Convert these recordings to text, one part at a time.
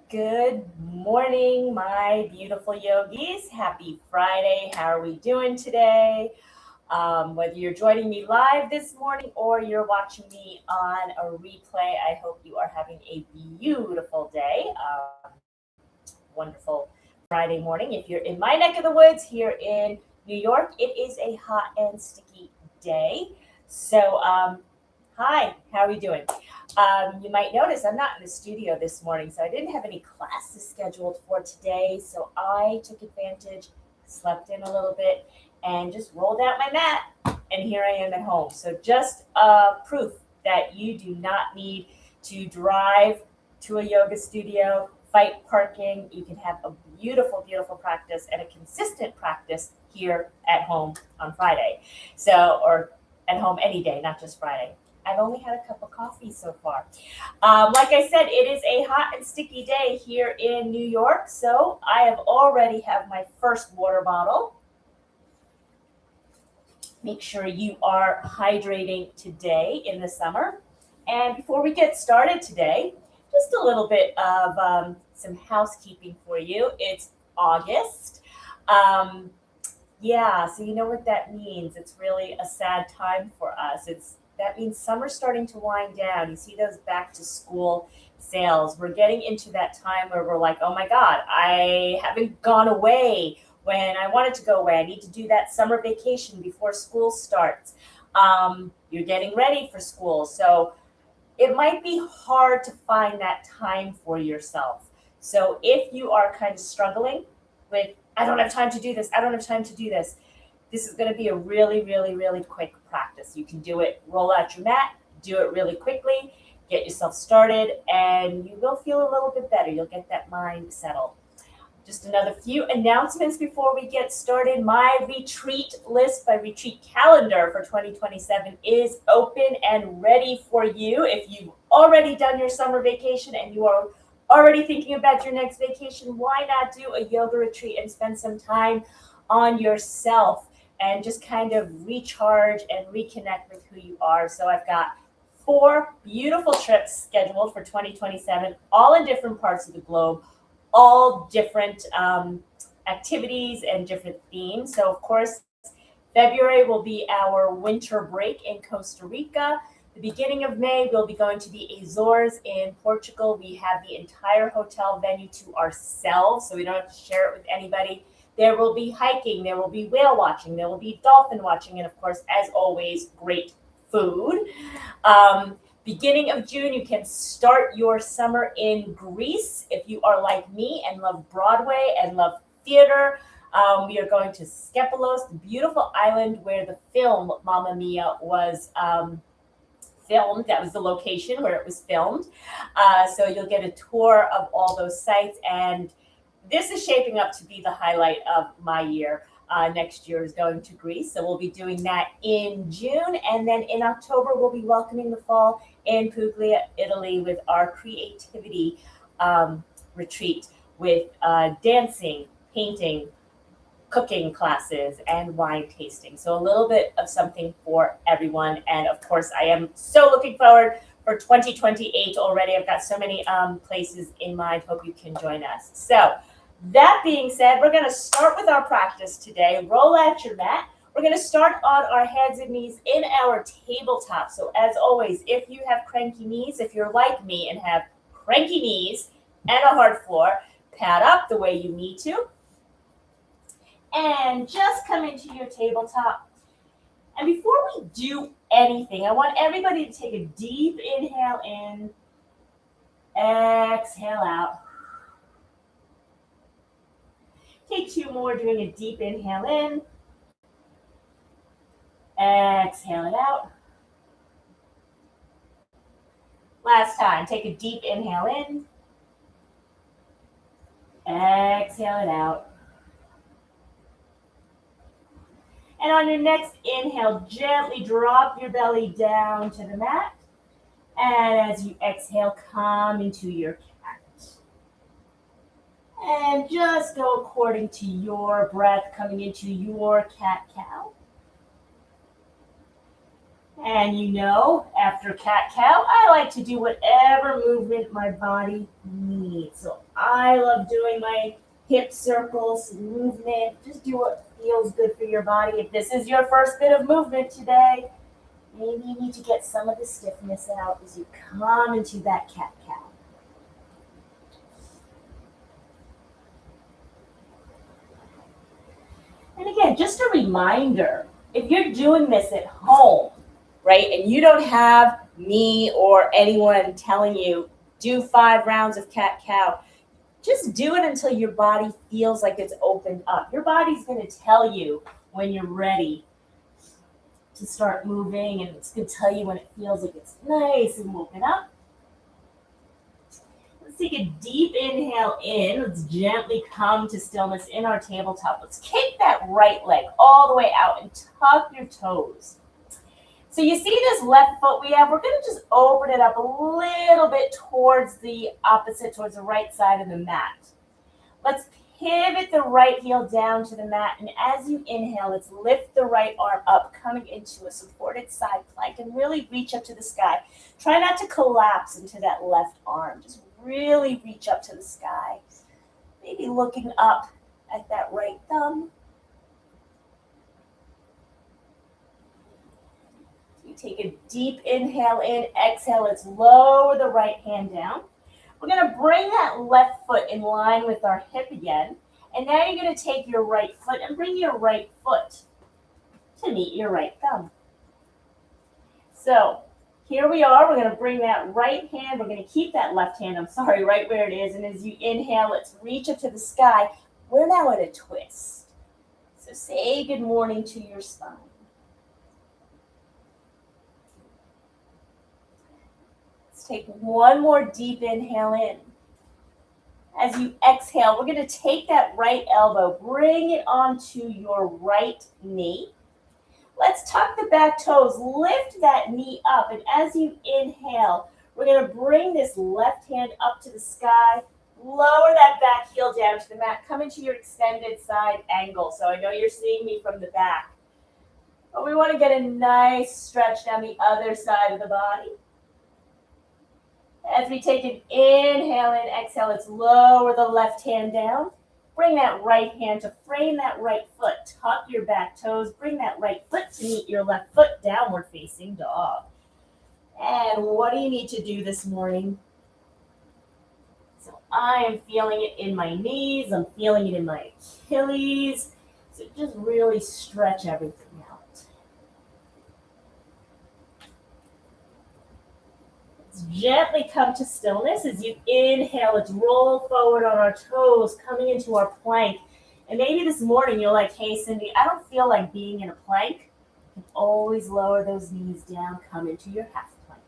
Good morning, my beautiful yogis. Happy Friday. How are we doing today? Whether you're joining me live this morning or you're watching me on a replay, I hope you are having a beautiful day. Wonderful Friday morning. If you're in my neck of the woods here in New York, it is a hot and sticky day. So, hi, how are we doing? You might notice I'm not in the studio this morning, so I didn't have any classes scheduled for today. So I took advantage, slept in a little bit, and just rolled out my mat. And here I am at home. So just proof that you do not need to drive to a yoga studio, fight parking. You can have a beautiful, beautiful practice and a consistent practice here at home on Friday. So, or at home any day, not just Friday. I've only had a cup of coffee so far. Like I said, it is a hot and sticky day here in New York, so I have already have my first water bottle. Make sure you are hydrating today in the summer. And before we get started today, just a little bit of some housekeeping for you. It's August. Um, yeah, so you know what that means. It's really a sad time for us. That means summer's starting to wind down. You see those back to school sales. We're getting into that time where we're like, oh my God, I haven't gone away when I wanted to go away. I need to do that summer vacation before school starts. You're getting ready for school. So it might be hard to find that time for yourself. So if you are kind of struggling with, I don't have time to do this, I don't have time to do this, this is going to be a really, really, really quick practice. You can do it, roll out your mat, do it really quickly, get yourself started, and you will feel a little bit better. You'll get that mind settled. Just another few announcements before we get started. My retreat list, my retreat calendar for 2027 is open and ready for you. If you've already done your summer vacation and you are already thinking about your next vacation, why not do a yoga retreat and spend some time on yourself and just kind of recharge and reconnect with who you are. So I've got 4 beautiful trips scheduled for 2027, all in different parts of the globe, all different activities and different themes. So, of course, February will be our winter break in Costa Rica. The beginning of May, we'll be going to the Azores in Portugal. We have the entire hotel venue to ourselves, so we don't have to share it with anybody. There will be hiking, there will be whale watching, there will be dolphin watching, and of course, as always, great food. Beginning of June, you can start your summer in Greece. If you are like me and love Broadway and love theater, we are going to Skepalos, the beautiful island where the film Mamma Mia was filmed. That was the location where it was filmed. So you'll get a tour of all those sites, and this is shaping up to be the highlight of my year. Next year is going to Greece. So we'll be doing that in June. And then in October, we'll be welcoming the fall in Puglia, Italy with our creativity retreat with dancing, painting, cooking classes, and wine tasting. So a little bit of something for everyone. And of course, I am so looking forward for 2028 already. I've got so many places in mind. Hope you can join us. So that being said, we're going to start with our practice today. Roll out your mat. We're going to start on our hands and knees in our tabletop. So as always, if you have cranky knees, if you're like me and have cranky knees and a hard floor, pad up the way you need to. And just come into your tabletop. And before we do anything, I want everybody to take a deep inhale in, exhale out. Take 2 more, doing a deep inhale in, exhale it out. Last time, take a deep inhale in, exhale it out. And on your next inhale, gently drop your belly down to the mat. And as you exhale, come into your cat. And just go according to your breath, coming into your cat-cow. And you know, after cat-cow, I like to do whatever movement my body needs. So I love doing my hip circles, movement. Just do what feels good for your body. If this is your first bit of movement today, maybe you need to get some of the stiffness out as you come into that cat-cow. And again, just a reminder, if you're doing this at home, right, and you don't have me or anyone telling you, do 5 rounds of cat-cow, just do it until your body feels like it's opened up. Your body's going to tell you when you're ready to start moving, and it's going to tell you when it feels like it's nice and woken up. Let's take a deep inhale in. Let's gently come to stillness in our tabletop. Let's kick that right leg all the way out and tuck your toes. So you see this left foot we have, we're going to just open it up a little bit towards the opposite, towards the right side of the mat. Let's pivot the right heel down to the mat, and as you inhale, let's lift the right arm up, coming into a supported side plank, and really reach up to the sky. Try not to collapse into that left arm. Just really reach up to the sky. Maybe looking up at that right thumb. Take a deep inhale in, exhale, let's lower the right hand down. We're going to bring that left foot in line with our hip again. And now you're going to take your right foot and bring your right foot to meet your right thumb. So here we are. We're going to bring that right hand. We're going to keep that left hand, right where it is. And as you inhale, let's reach up to the sky. We're now at a twist. So say good morning to your spine. Take one more deep inhale in. As you exhale, we're going to take that right elbow, bring it onto your right knee. Let's tuck the back toes, lift that knee up, and as you inhale, we're going to bring this left hand up to the sky, lower that back heel down to the mat, come into your extended side angle. So I know you're seeing me from the back, but we want to get a nice stretch down the other side of the body. As we take an inhale and exhale, let's lower the left hand down. Bring that right hand to frame that right foot. Tuck your back toes. Bring that right foot to meet your left foot, downward facing dog. And what do you need to do this morning? So I am feeling it in my knees. I'm feeling it in my Achilles. So just really stretch everything out. Gently come to stillness. As you inhale, let's roll forward on our toes, coming into our plank. And maybe this morning you're like, hey, Cindy, I don't feel like being in a plank. You can always lower those knees down, come into your half plank.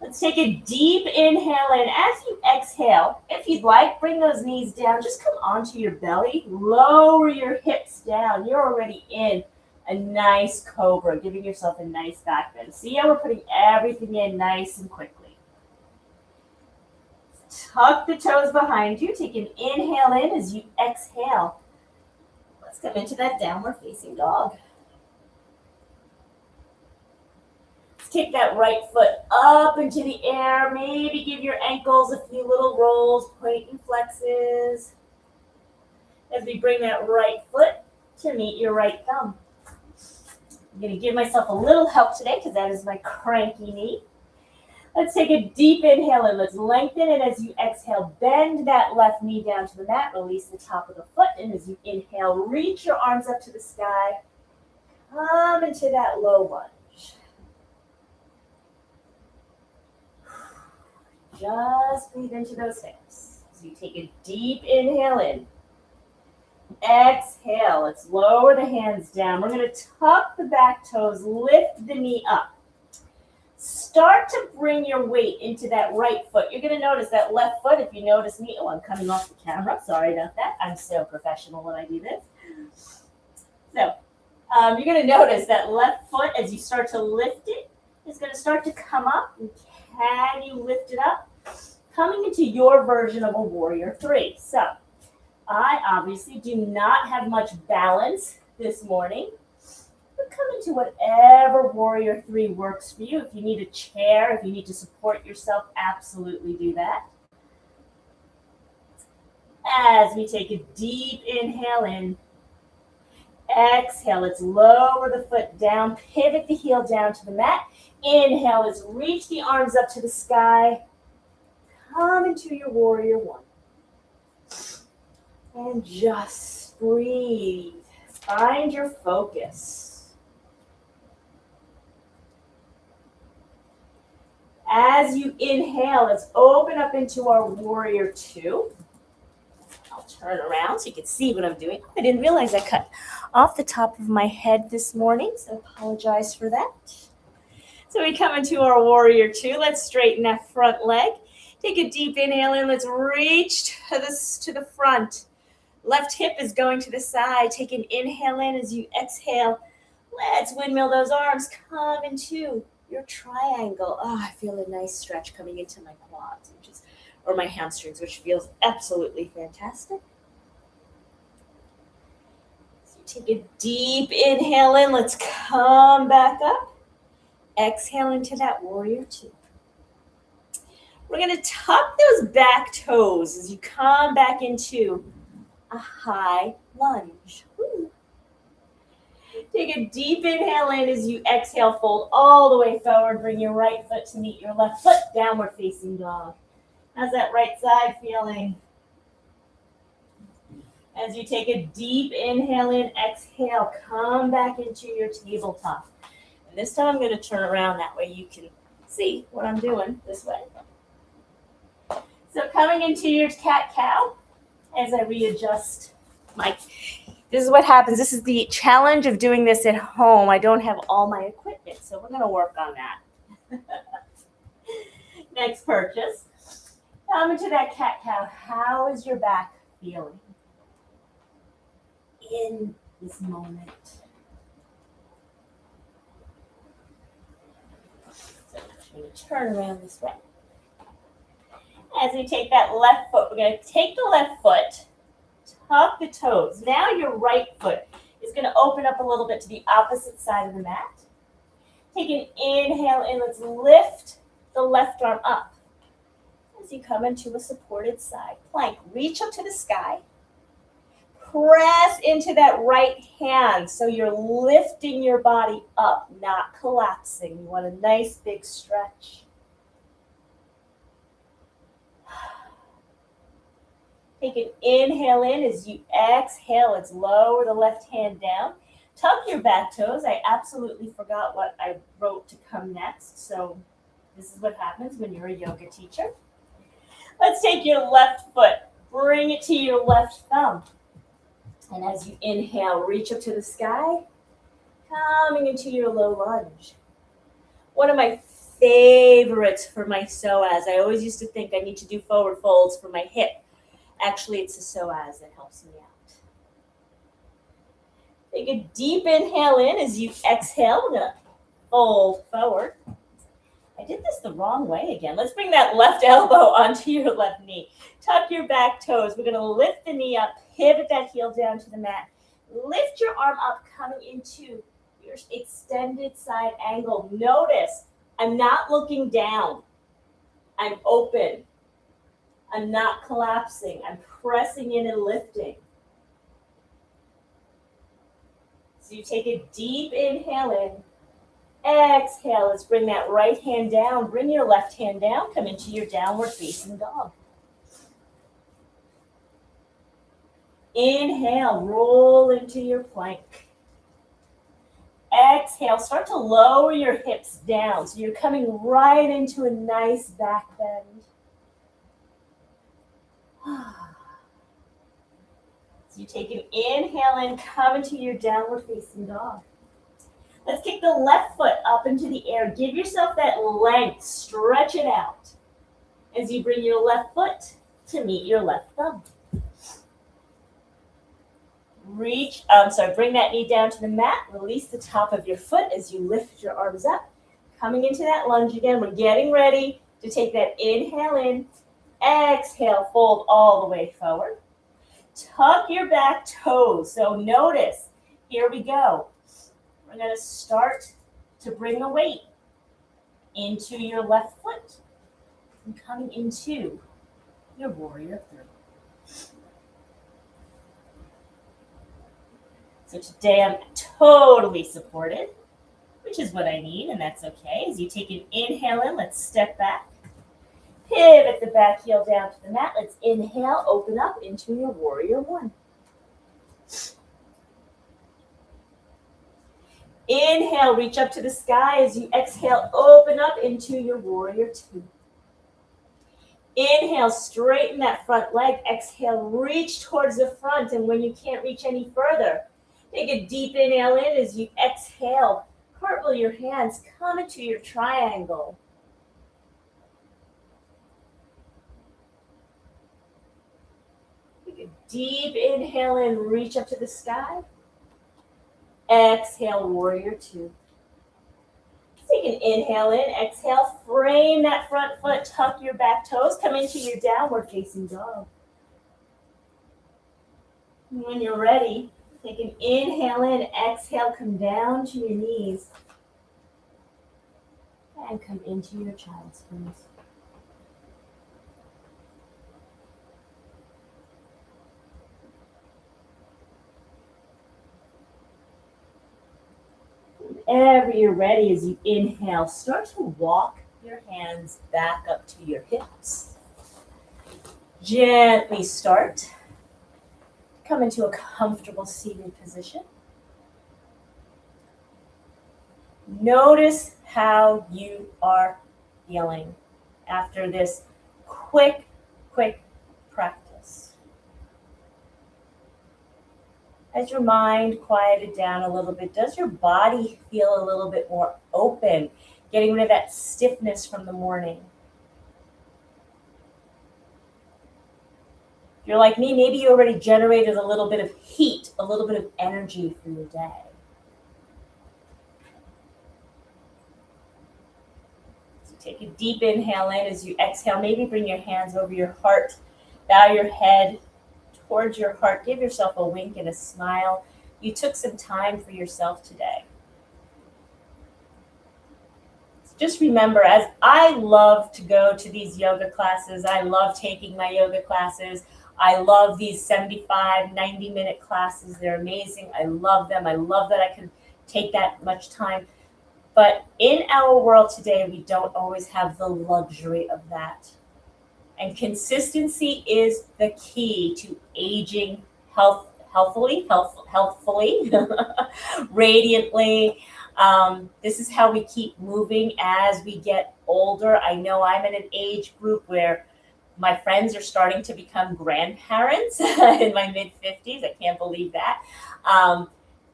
Let's take a deep inhale in. As you exhale, if you'd like, bring those knees down. Just come onto your belly. Lower your hips down. You're already in a nice cobra, giving yourself a nice back bend. See how we're putting everything in nice and quickly. Tuck the toes behind you. Take an inhale in. As you exhale, let's come into that downward facing dog. Let's take that right foot up into the air. Maybe give your ankles a few little rolls, point and flexes. As we bring that right foot to meet your right thumb. I'm going to give myself a little help today because that is my cranky knee. Let's take a deep inhale and let's lengthen it. As you exhale, bend that left knee down to the mat. Release the top of the foot. And as you inhale, reach your arms up to the sky. Come into that low lunge. Just breathe into those hips. So you take a deep inhale in. Exhale. Let's lower the hands down. We're going to tuck the back toes, lift the knee up. Start to bring your weight into that right foot. You're going to notice that left foot, if you notice me, I'm coming off the camera. Sorry about that. I'm so professional when I do this. So you're going to notice that left foot, as you start to lift it, is going to start to come up. And can you lift it up? Coming into your version of a warrior 3. So I obviously do not have much balance this morning. But come into whatever warrior three works for you. If you need a chair, if you need to support yourself, absolutely do that. As we take a deep inhale in, exhale, let's lower the foot down, pivot the heel down to the mat. Inhale, let's reach the arms up to the sky. Come into your warrior one. And just breathe. Find your focus. As you inhale, let's open up into our warrior two. I'll turn around so you can see what I'm doing. I didn't realize I cut off the top of my head this morning, so I apologize for that. So we come into our warrior two. Let's straighten that front leg. Take a deep inhale in. Let's reach to the front. Left hip is going to the side. Take an inhale in as you exhale. Let's windmill those arms. Come into your triangle. Oh, I feel a nice stretch coming into my quads, or my hamstrings, which feels absolutely fantastic. So take a deep inhale in. Let's come back up. Exhale into that warrior two. We're going to tuck those back toes as you come back into a high lunge. Woo. Take a deep inhale in as you exhale, fold all the way forward. Bring your right foot to meet your left foot, downward facing dog. How's that right side feeling? As you take a deep inhale in, exhale, come back into your tabletop. And this time I'm going to turn around, that way you can see what I'm doing this way. So coming into your cat-cow, as I readjust this is what happens. This is the challenge of doing this at home. I don't have all my equipment, so we're going to work on that. Next purchase. Come into that cat-cow. How is your back feeling in this moment? So I'm going to turn around this way. As we take that left foot, we're going to take the left foot, tuck the toes. Now your right foot is going to open up a little bit to the opposite side of the mat. Take an inhale in. Let's lift the left arm up. As you come into a supported side plank, reach up to the sky. Press into that right hand so you're lifting your body up, not collapsing. You want a nice big stretch. Take an inhale in. As you exhale, let's lower the left hand down. Tuck your back toes. I absolutely forgot what I wrote to come next, so this is what happens when you're a yoga teacher. Let's take your left foot, bring it to your left thumb. And as you inhale, reach up to the sky, coming into your low lunge. One of my favorites for my psoas. I always used to think I need to do forward folds for my hip. Actually, it's the psoas that helps me out. Take a deep inhale in. As you exhale, we're going to fold forward. I did this the wrong way again. Let's bring that left elbow onto your left knee. Tuck your back toes. We're going to lift the knee up, pivot that heel down to the mat. Lift your arm up, coming into your extended side angle. Notice, I'm not looking down. I'm open. I'm not collapsing. I'm pressing in and lifting. So you take a deep inhale in. Exhale. Let's bring that right hand down. Bring your left hand down. Come into your downward facing dog. Inhale. Roll into your plank. Exhale. Start to lower your hips down. So you're coming right into a nice back bend. So you take an inhale in, come into your downward facing dog. Let's kick the left foot up into the air. Give yourself that length, stretch it out. As you bring your left foot to meet your left thumb. Bring that knee down to the mat. Release the top of your foot as you lift your arms up. Coming into that lunge again. We're getting ready to take that inhale in. Exhale, fold all the way forward. Tuck your back toes. So notice, here we go. We're we're going to start to bring the weight into your left foot and coming into your warrior three. So today I'm totally supported, which is what I need, and that's okay. As you take an inhale in, let's step back. Pivot the back heel down to the mat. Let's inhale, open up into your warrior one. Inhale, reach up to the sky. As you exhale, open up into your warrior two. Inhale, straighten that front leg. Exhale, reach towards the front. And when you can't reach any further, take a deep inhale in. As you exhale, cartwheel your hands, come into your triangle. Take a deep inhale in, reach up to the sky. Exhale, warrior two. Take an inhale in, exhale, frame that front foot, tuck your back toes, come into your downward facing dog. And when you're ready, take an inhale in, exhale, come down to your knees. And come into your child's pose. Whenever you're ready, as you inhale, start to walk your hands back up to your hips. Gently start. Come into a comfortable seated position. Notice how you are feeling after this quick practice. As your mind quieted down a little bit, does your body feel a little bit more open, getting rid of that stiffness from the morning? If you're like me, maybe you already generated a little bit of heat, a little bit of energy for your day. So take a deep inhale in. As you exhale, maybe bring your hands over your heart, bow your head towards your heart. Give yourself a wink and a smile. You took some time for yourself today. Just remember, as I love to go to these yoga classes, I love taking my yoga classes. I love these 75, 90-minute classes. They're amazing. I love them. I love that I can take that much time. But in our world today, we don't always have the luxury of that. And consistency is the key to aging healthfully, radiantly. This is how we keep moving as we get older. I know I'm in an age group where my friends are starting to become grandparents in my mid-50s. I can't believe that.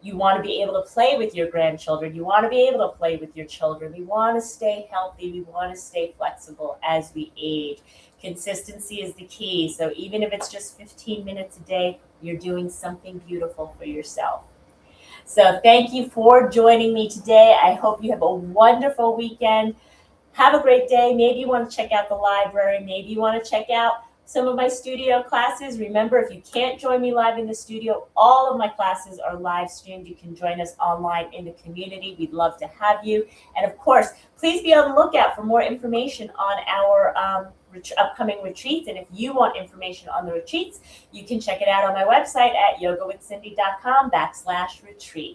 You want to be able to play with your grandchildren. You want to be able to play with your children. We want to stay healthy. We want to stay flexible as we age. Consistency is the key. So even if it's just 15 minutes a day, you're doing something beautiful for yourself. So thank you for joining me today. I hope you have a wonderful weekend. Have a great day. Maybe you want to check out the library. Maybe you want to check out some of my studio classes. Remember, if you can't join me live in the studio, all of my classes are live streamed. You can join us online in the community. We'd love to have you. And of course, please be on the lookout for more information on our upcoming retreats. And if you want information on the retreats, you can check it out on my website at yogawithcindy.com/retreat.